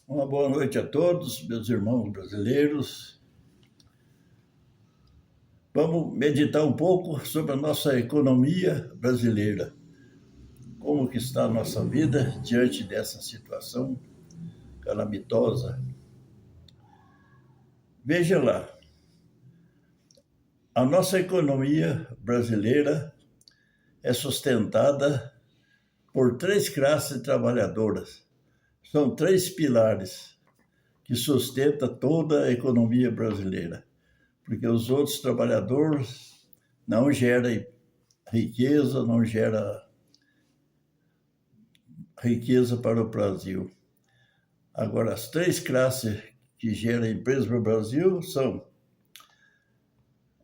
Uma boa noite a todos, meus irmãos brasileiros. Vamos meditar um pouco sobre a nossa economia brasileira. Como que está a nossa vida diante dessa situação calamitosa? Veja lá, a nossa economia brasileira é sustentada por três classes trabalhadoras. São três pilares que sustentam toda a economia brasileira, porque os outros trabalhadores não geram riqueza, não geram riqueza para o Brasil. Agora, as três classes que geram empresa para o Brasil são...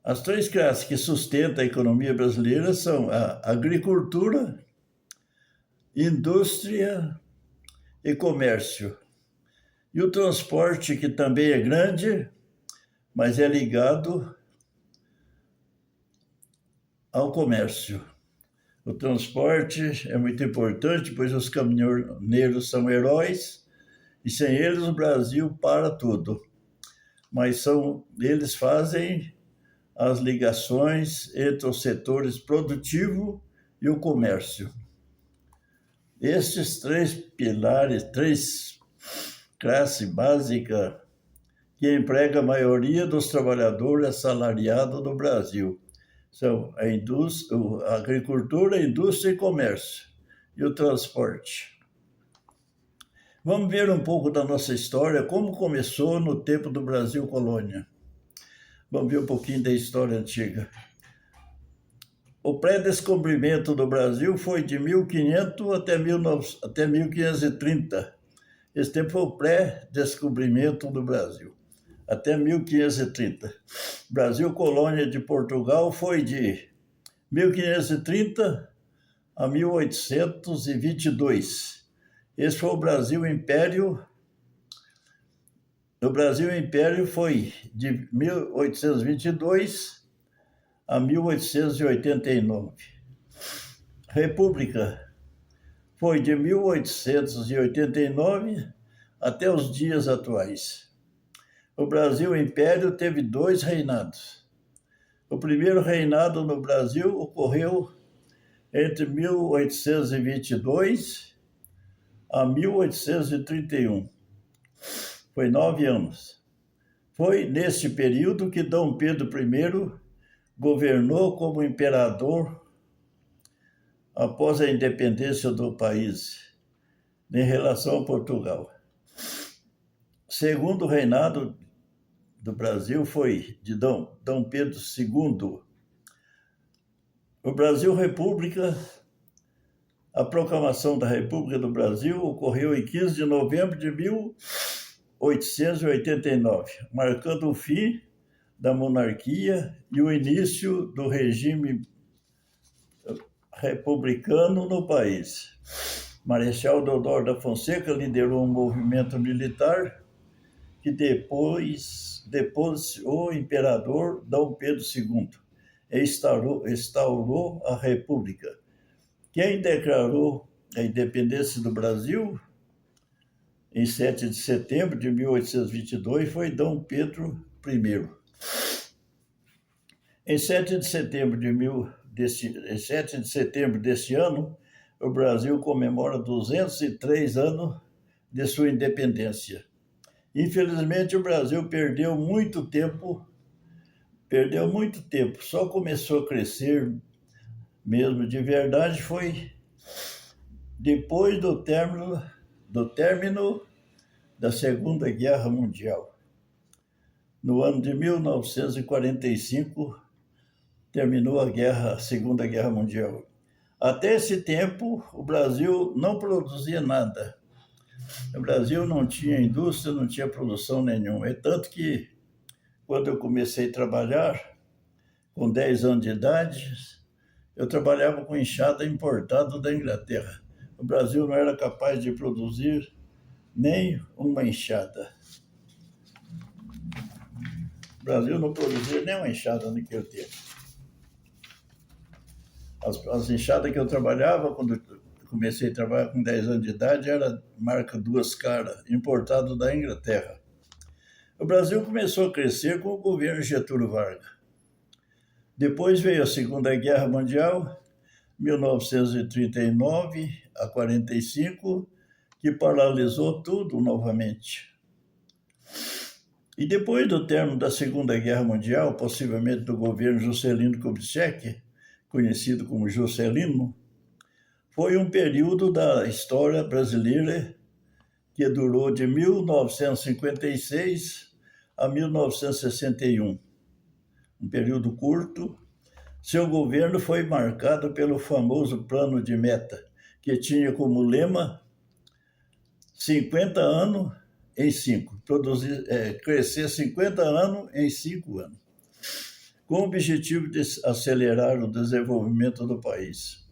As três classes que sustentam a economia brasileira são a agricultura, indústria e comércio. E o transporte, que também é grande, mas é ligado ao comércio. O transporte é muito importante, pois os caminhoneiros são heróis, e sem eles o Brasil para tudo. Mas eles fazem as ligações entre os setores produtivo e o comércio. Estes três pilares, três classes básicas que empregam a maioria dos trabalhadores assalariados do Brasil. São a agricultura, a indústria e comércio, e o transporte. Vamos ver um pouco da nossa história, como começou no tempo do Brasil colônia. Vamos ver um pouquinho da história antiga. O pré-descobrimento do Brasil foi de 1500 até 1530. Esse tempo foi o pré-descobrimento do Brasil, até 1530. Brasil colônia de Portugal foi de 1530 a 1822. Esse foi o Brasil Império. O Brasil Império foi de 1822 a 1889. República foi de 1889 até os dias atuais. O Brasil Império teve 2 reinados. O primeiro reinado no Brasil ocorreu entre 1822 a 1831. Foi 9 anos. Foi neste período que Dom Pedro I governou como imperador após a independência do país em relação a Portugal. Segundo reinado do Brasil foi de Dom Pedro II. O Brasil República, a proclamação da República do Brasil ocorreu em 15 de novembro de 1889, marcando o fim da monarquia e o início do regime republicano no país. Marechal Deodoro da Fonseca liderou um movimento militar que depois o imperador Dom Pedro II instaurou a República. Quem declarou a independência do Brasil em 7 de setembro de 1822 foi Dom Pedro I. Em 7 de setembro deste ano, o Brasil comemora 203 anos de sua independência. Infelizmente, o Brasil perdeu muito tempo, só começou a crescer mesmo de verdade foi depois do término da Segunda Guerra Mundial. No ano de 1945, terminou a Segunda Guerra Mundial. Até esse tempo, o Brasil não produzia nada. O Brasil não tinha indústria, não tinha produção nenhuma. É tanto que, quando eu comecei a trabalhar, com 10 anos de idade, eu trabalhava com enxada importada da Inglaterra. O Brasil não era capaz de produzir nem uma enxada. O Brasil não produzia nem uma enxada naquele tempo. As enxadas que eu trabalhava, quando comecei a trabalhar com 10 anos de idade, era marca Duas Caras, importado da Inglaterra. O Brasil começou a crescer com o governo Getúlio Vargas. Depois veio a Segunda Guerra Mundial, 1939 a 45, que paralisou tudo novamente. E depois do término da Segunda Guerra Mundial, possivelmente do governo Juscelino Kubitschek, conhecido como Juscelino, foi um período da história brasileira que durou de 1956 a 1961. Um período curto. Seu governo foi marcado pelo famoso Plano de Meta, que tinha como lema 50 anos em 5, crescer 50 anos em 5 anos, com o objetivo de acelerar o desenvolvimento do país.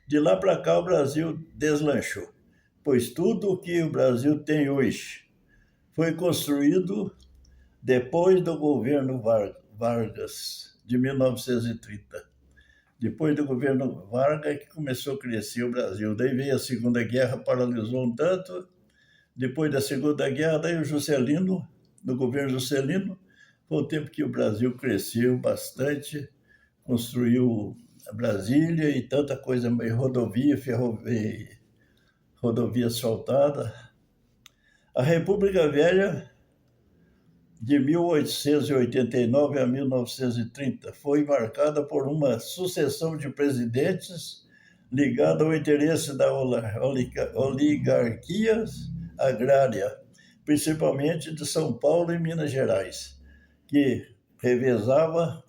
De lá para cá, o Brasil deslanchou, pois tudo o que o Brasil tem hoje foi construído depois do governo Vargas, de 1930. Depois do governo Vargas que começou a crescer o Brasil. Daí veio a Segunda Guerra, paralisou um tanto. Depois da Segunda Guerra, daí o Juscelino, no governo Juscelino, foi o tempo que o Brasil cresceu bastante, construiu Brasília e tanta coisa, rodovia, ferrovia, rodovia asfaltada. A República Velha, de 1889 a 1930, foi marcada por uma sucessão de presidentes ligada ao interesse da oligarquia agrária, principalmente de São Paulo e Minas Gerais, que revezava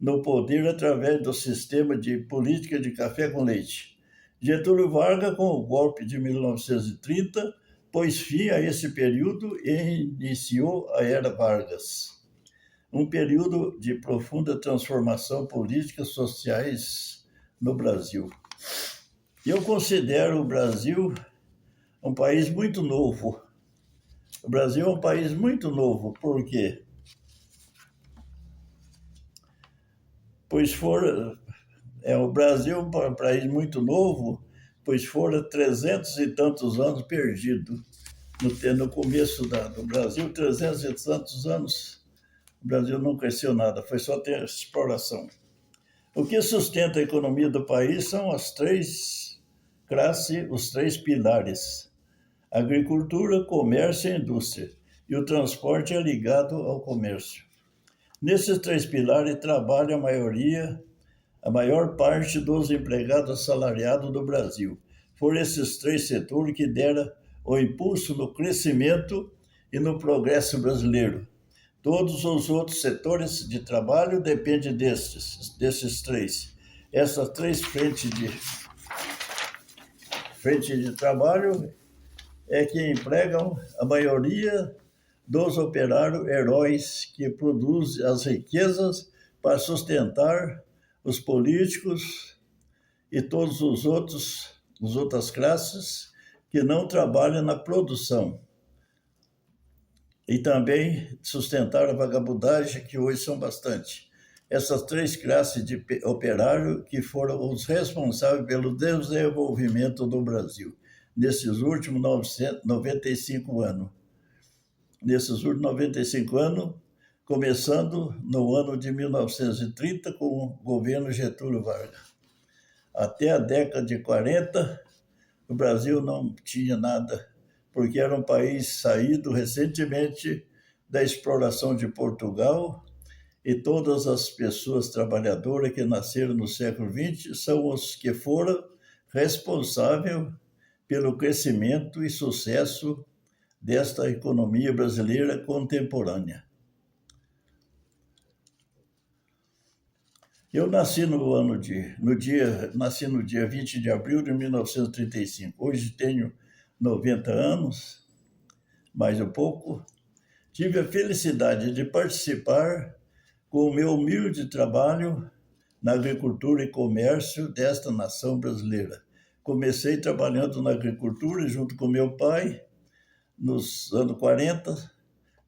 no poder através do sistema de política de café com leite. Getúlio Vargas, com o golpe de 1930, pôs fim a esse período e iniciou a Era Vargas, um período de profunda transformação política e sociais no Brasil. Eu considero o Brasil um país muito novo. O Brasil é um país muito novo, por quê? Pois o Brasil é um país muito novo, pois foram 300 e tantos anos perdidos. No começo do Brasil, 300 e tantos anos, o Brasil não cresceu nada, foi só ter exploração. O que sustenta a economia do país são as três classes, os três pilares: agricultura, comércio e indústria, e o transporte é ligado ao comércio. Nesses três pilares trabalha a maior parte dos empregados assalariados do Brasil. Foram esses três setores que deram o impulso no crescimento e no progresso brasileiro. Todos os outros setores de trabalho dependem desses três. Essas três frentes de trabalho é que empregam a maioria dos operários heróis que produzem as riquezas para sustentar os políticos e todos as outras classes que não trabalham na produção. E também sustentar a vagabundagem, que hoje são bastante. Essas três classes de operário que foram os responsáveis pelo desenvolvimento do Brasil nesses últimos 95 anos. Nesses últimos 95 anos, começando no ano de 1930 com o governo Getúlio Vargas. Até a década de 40, o Brasil não tinha nada, porque era um país saído recentemente da exploração de Portugal, e todas as pessoas trabalhadoras que nasceram no século XX são os que foram responsáveis pelo crescimento e sucesso desta economia brasileira contemporânea. Eu nasci no dia 20 de abril de 1935. Hoje tenho 90 anos, mais um pouco. Tive a felicidade de participar com o meu humilde trabalho na agricultura e comércio desta nação brasileira. Comecei trabalhando na agricultura junto com meu pai nos anos 40.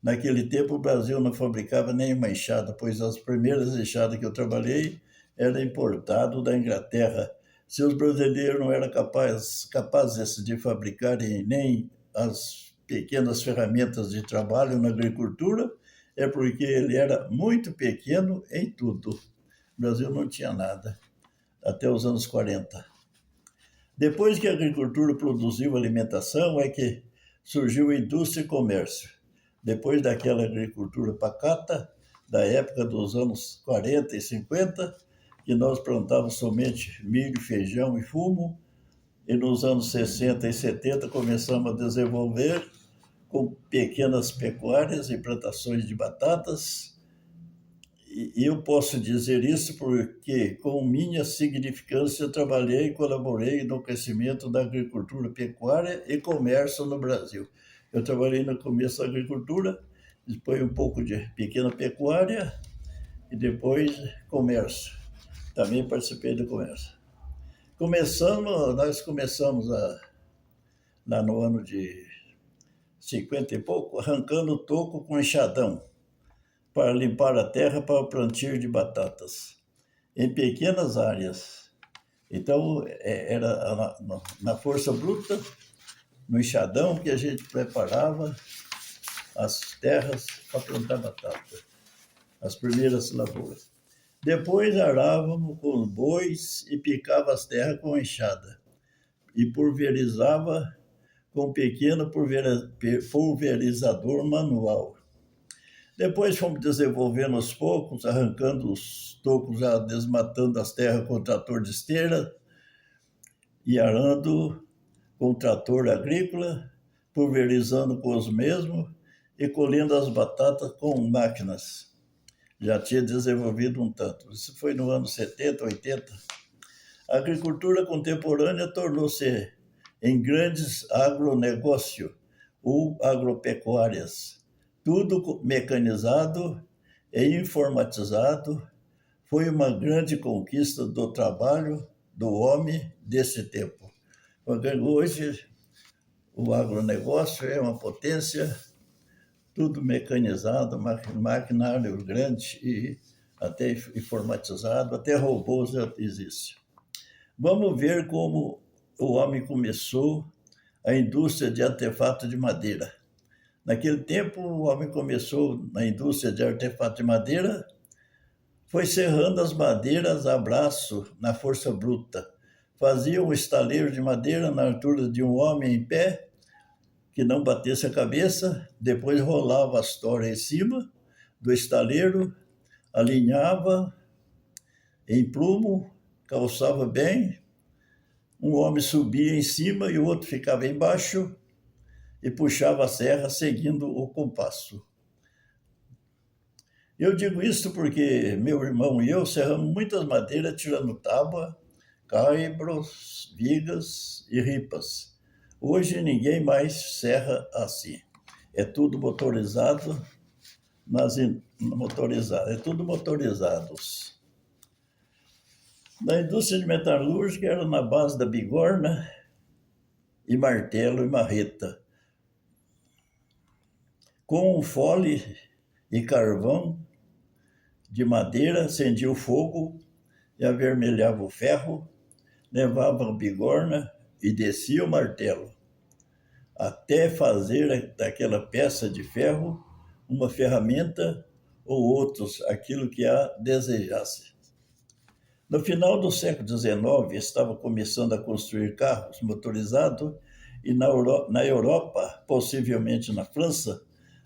Naquele tempo, o Brasil não fabricava nenhuma enxada, pois as primeiras enxadas que eu trabalhei eram importadas da Inglaterra. Se os brasileiros não eram capazes de fabricarem nem as pequenas ferramentas de trabalho na agricultura, é porque ele era muito pequeno em tudo. O Brasil não tinha nada, até os anos 40. Depois que a agricultura produziu alimentação, é que surgiu a indústria e comércio. Depois daquela agricultura pacata, da época dos anos 40 e 50, que nós plantávamos somente milho, feijão e fumo, e nos anos 60 e 70 começamos a desenvolver com pequenas pecuárias e plantações de batatas. E eu posso dizer isso porque, com minha significância, trabalhei e colaborei no crescimento da agricultura, pecuária e comércio no Brasil. Eu trabalhei no começo da agricultura, depois um pouco de pequena pecuária e depois comércio. Também participei do comércio. Nós começamos lá no ano de 50 e pouco, arrancando o toco com enxadão para limpar a terra para o plantio de batatas, em pequenas áreas. Então, era na força bruta, no enxadão, que a gente preparava as terras para plantar batata, as primeiras lavouras. Depois arávamos com os bois e picava as terras com enxada e pulverizava com pequeno pulverizador manual. Depois fomos desenvolvendo aos poucos, arrancando os tocos, já desmatando as terras com o trator de esteira e arando com o trator agrícola, pulverizando com os mesmos e colhendo as batatas com máquinas. Já tinha desenvolvido um tanto. Isso foi no ano 70, 80. A agricultura contemporânea tornou-se em grandes agronegócios ou agropecuárias. Tudo mecanizado e informatizado. Foi uma grande conquista do trabalho do homem desse tempo. Hoje, o agronegócio é uma potência, tudo mecanizado, maquinário grande e até informatizado, até robôs já existem. Vamos ver como o homem começou a indústria de artefato de madeira. Naquele tempo, o homem começou na indústria de artefato de madeira, foi serrando as madeiras a braço na força bruta. Fazia um estaleiro de madeira na altura de um homem em pé, que não batesse a cabeça, depois rolava as toras em cima do estaleiro, alinhava em prumo, calçava bem, um homem subia em cima e o outro ficava embaixo e puxava a serra seguindo o compasso. Eu digo isso porque meu irmão e eu serramos muitas madeiras tirando tábua, caibros, vigas e ripas. Hoje ninguém mais serra assim. É tudo motorizado, é tudo motorizados. Na indústria de metalúrgica era na base da bigorna e martelo e marreta. Com um fole e carvão de madeira, acendia o fogo e avermelhava o ferro, levava a bigorna e descia o martelo, até fazer daquela peça de ferro uma ferramenta ou outros, aquilo que a desejasse. No final do século XIX, estava começando a construir carros motorizados e na Europa, possivelmente na França,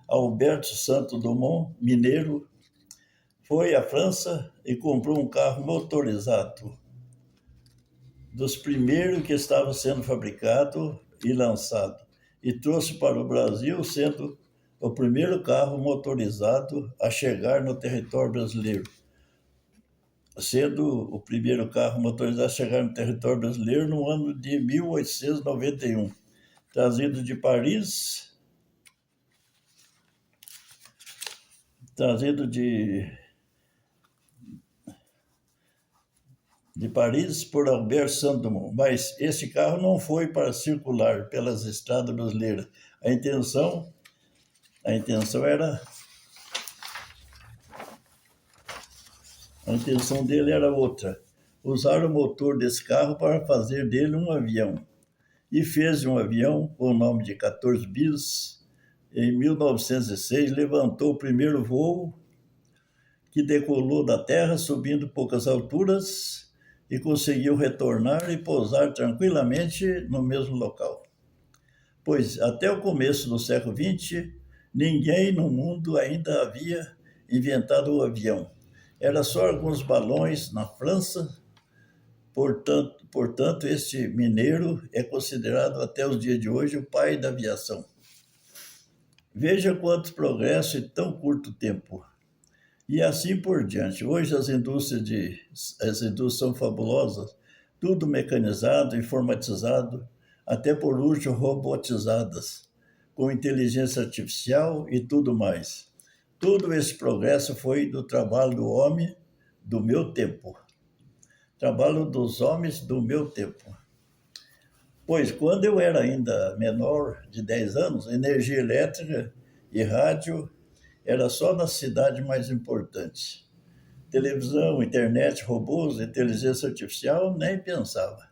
Alberto Santos Dumont, mineiro, foi à França e comprou um carro motorizado, dos primeiros que estava sendo fabricado e lançado, e trouxe para o Brasil, sendo o primeiro carro motorizado a chegar no território brasileiro. Sendo o primeiro carro motorizado a chegar no território brasileiro no ano de 1891, trazido de Paris, por Albert Santos Dumont. Mas esse carro não foi para circular pelas estradas brasileiras. A intenção dele era outra. usaram o motor desse carro para fazer dele um avião. E fez um avião com o nome de 14 bis. Em 1906, levantou o primeiro voo que decolou da Terra, subindo poucas alturas, e conseguiu retornar e pousar tranquilamente no mesmo local. Pois até o começo do século XX, ninguém no mundo ainda havia inventado o avião. Era só alguns balões na França. Portanto, este mineiro é considerado até os dias de hoje o pai da aviação. Veja quanto progresso em tão curto tempo. E assim por diante. Hoje as indústrias são fabulosas, tudo mecanizado, informatizado, até por último robotizadas, com inteligência artificial e tudo mais. Todo esse progresso foi do trabalho do homem do meu tempo. Trabalho dos homens do meu tempo. Pois quando eu era ainda menor, de 10 anos, energia elétrica e rádio era só nas cidades mais importantes. Televisão, internet, robôs, inteligência artificial, nem pensava.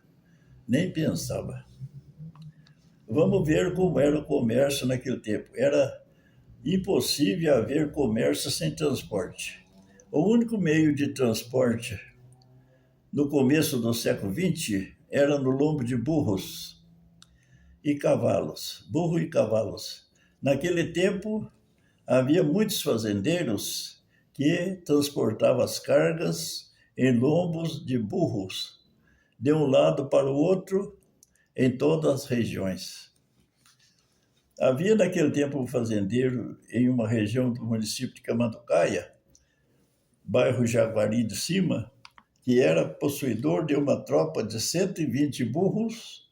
Nem pensava. Vamos ver como era o comércio naquele tempo. Era impossível haver comércio sem transporte. O único meio de transporte no começo do século XX era no lombo de burros e cavalos. Burro e cavalos. Naquele tempo, havia muitos fazendeiros que transportavam as cargas em lombos de burros, de um lado para o outro, em todas as regiões. Havia naquele tempo um fazendeiro em uma região do município de Camanducaia, bairro Jaguari de Cima, que era possuidor de uma tropa de 120 burros.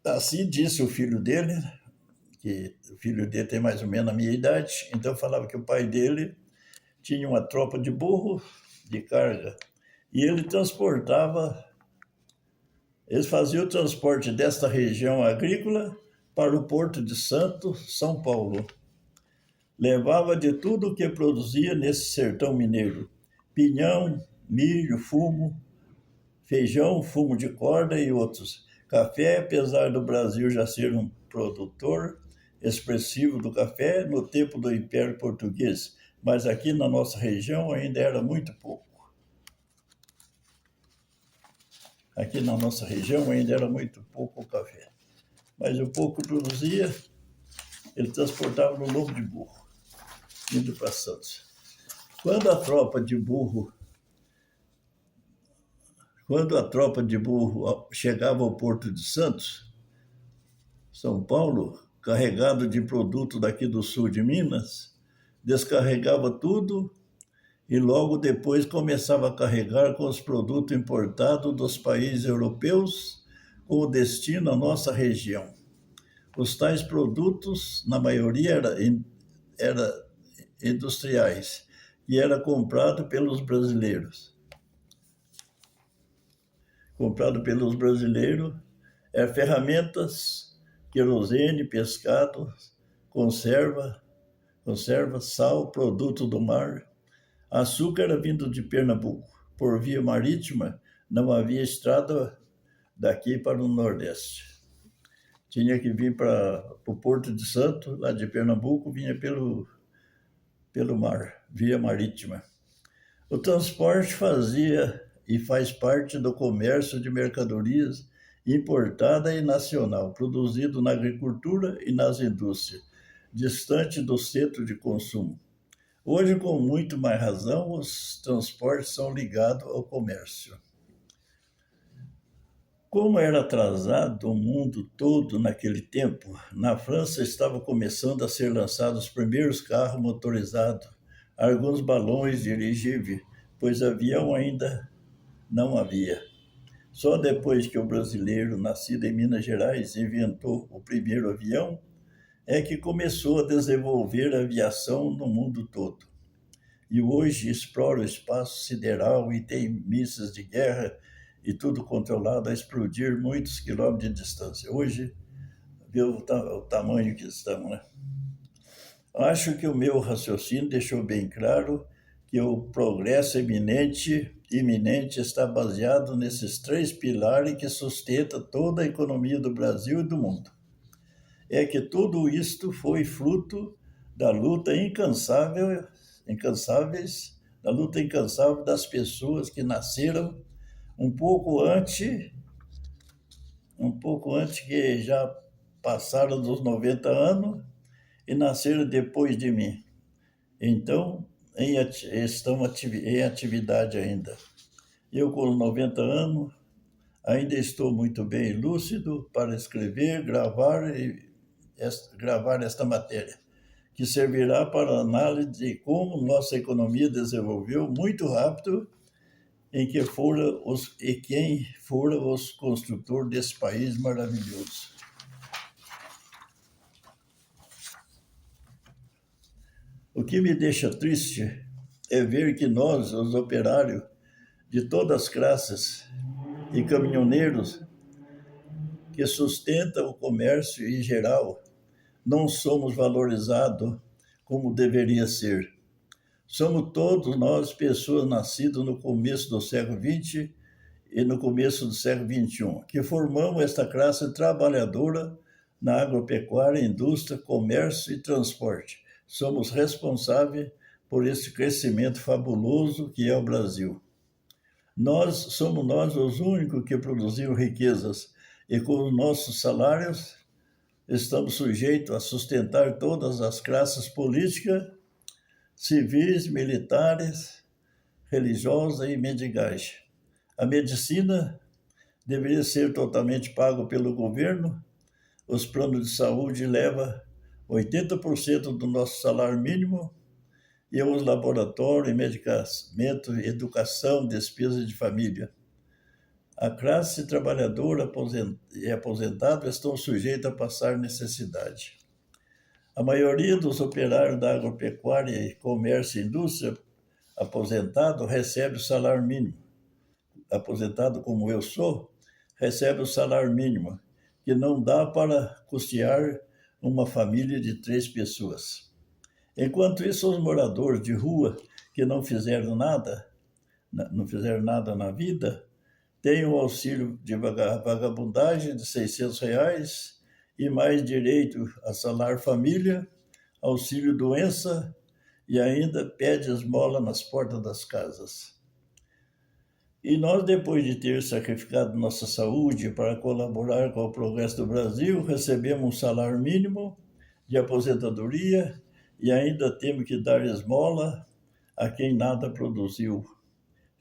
Assim disse o filho dele, que o filho dele tem mais ou menos a minha idade, então falava que o pai dele tinha uma tropa de burros de carga e eles faziam o transporte desta região agrícola para o Porto de Santos, São Paulo. Levava de tudo o que produzia nesse sertão mineiro: pinhão, milho, fumo, feijão, fumo de corda e outros. Café, apesar do Brasil já ser um produtor expressivo do café no tempo do Império Português, mas aqui na nossa região ainda era muito pouco. Aqui na nossa região ainda era muito pouco o café. Mas o pouco que produzia, ele transportava no lombo de burro, indo para Santos. Quando a tropa de burro chegava ao Porto de Santos, São Paulo, carregado de produto daqui do sul de Minas, descarregava tudo e logo depois começava a carregar com os produtos importados dos países europeus com o destino à nossa região. Os tais produtos, na maioria, eram industriais e era comprado pelos brasileiros. Ferramentas, querosene, pescado, conserva, sal, produto do mar. Açúcar era vindo de Pernambuco. Por via marítima, não havia estrada daqui para o Nordeste. Tinha que vir para o Porto de Santos, lá de Pernambuco, vinha pelo mar, via marítima. O transporte fazia e faz parte do comércio de mercadorias importada e nacional, produzido na agricultura e nas indústrias, distante do centro de consumo. Hoje, com muito mais razão, os transportes são ligados ao comércio. Como era atrasado o mundo todo naquele tempo, na França estavam começando a ser lançados os primeiros carros motorizados, alguns balões dirigíveis, pois avião ainda não havia. Só depois que o brasileiro, nascido em Minas Gerais, inventou o primeiro avião, é que começou a desenvolver a aviação no mundo todo. E hoje explora o espaço sideral e tem mísseis de guerra e tudo controlado a explodir muitos quilômetros de distância. Hoje, vê o tamanho que estamos, né? Acho que o meu raciocínio deixou bem claro que o progresso iminente está baseado nesses três pilares que sustentam toda a economia do Brasil e do mundo. É que tudo isto foi fruto da luta da luta incansável das pessoas que nasceram um pouco antes que já passaram dos 90 anos e nasceram depois de mim. Então, estão em atividade ainda. Eu, com 90 anos, ainda estou muito bem lúcido para escrever, gravar esta matéria, que servirá para análise de como nossa economia desenvolveu muito rápido e quem foram os construtores desse país maravilhoso. O que me deixa triste é ver que nós, os operários de todas as classes e caminhoneiros que sustentam o comércio em geral, não somos valorizados como deveria ser. Somos todos nós pessoas nascidas no começo do século XX e no começo do século XXI, que formamos esta classe trabalhadora na agropecuária, indústria, comércio e transporte. Somos responsáveis por esse crescimento fabuloso que é o Brasil. Somos nós os únicos que produzimos riquezas e com os nossos salários estamos sujeitos a sustentar todas as classes políticas, civis, militares, religiosas e mendigais. A medicina deveria ser totalmente paga pelo governo. Os planos de saúde levam 80% do nosso salário mínimo e os laboratórios, medicamento, educação, despesas de família. A classe trabalhadora e aposentada estão sujeitos a passar necessidade. A maioria dos operários da agropecuária, comércio e indústria aposentado recebe o salário mínimo. Aposentado como eu sou, recebe o salário mínimo, que não dá para custear uma família de 3 pessoas. Enquanto isso, os moradores de rua que não fizeram nada na vida, têm o auxílio de vagabundagem de R$ 600 e mais direito a salário família, auxílio doença e ainda pede esmola nas portas das casas. E nós, depois de ter sacrificado nossa saúde para colaborar com o progresso do Brasil, recebemos um salário mínimo de aposentadoria e ainda temos que dar esmola a quem nada produziu.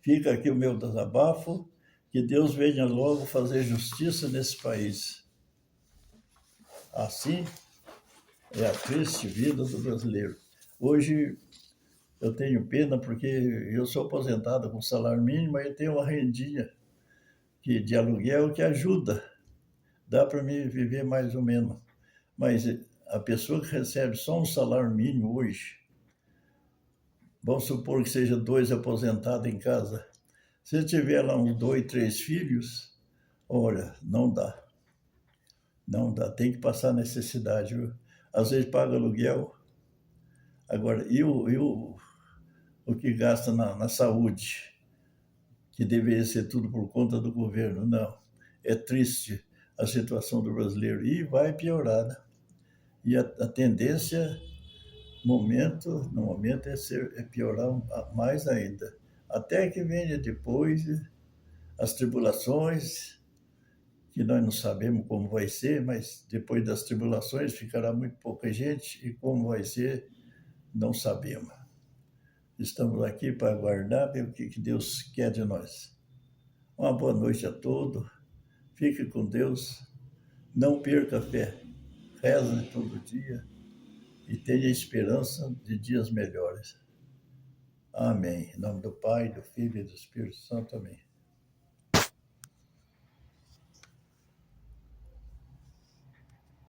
Fica aqui o meu desabafo, que Deus venha logo fazer justiça nesse país. Assim é a triste vida do brasileiro. Hoje eu tenho pena porque eu sou aposentado com salário mínimo e tenho uma rendinha de aluguel que ajuda. Dá para mim viver mais ou menos. Mas a pessoa que recebe só um salário mínimo hoje, vamos supor que seja 2 aposentados em casa. Se tiver lá uns 2, 3 filhos, olha, não dá. Não dá, tem que passar necessidade. Viu? Às vezes paga aluguel. Agora, e o que gasta na saúde, que deveria ser tudo por conta do governo? Não. É triste a situação do brasileiro e vai piorar. Né? E a tendência, no momento é piorar mais ainda. Até que venha depois as tribulações, que nós não sabemos como vai ser, mas depois das tribulações ficará muito pouca gente e como vai ser, não sabemos. Estamos aqui para aguardar o que Deus quer de nós. Uma boa noite a todos. Fique com Deus. Não perca a fé. Reze todo dia e tenha esperança de dias melhores. Amém. Em nome do Pai, do Filho e do Espírito Santo. Amém.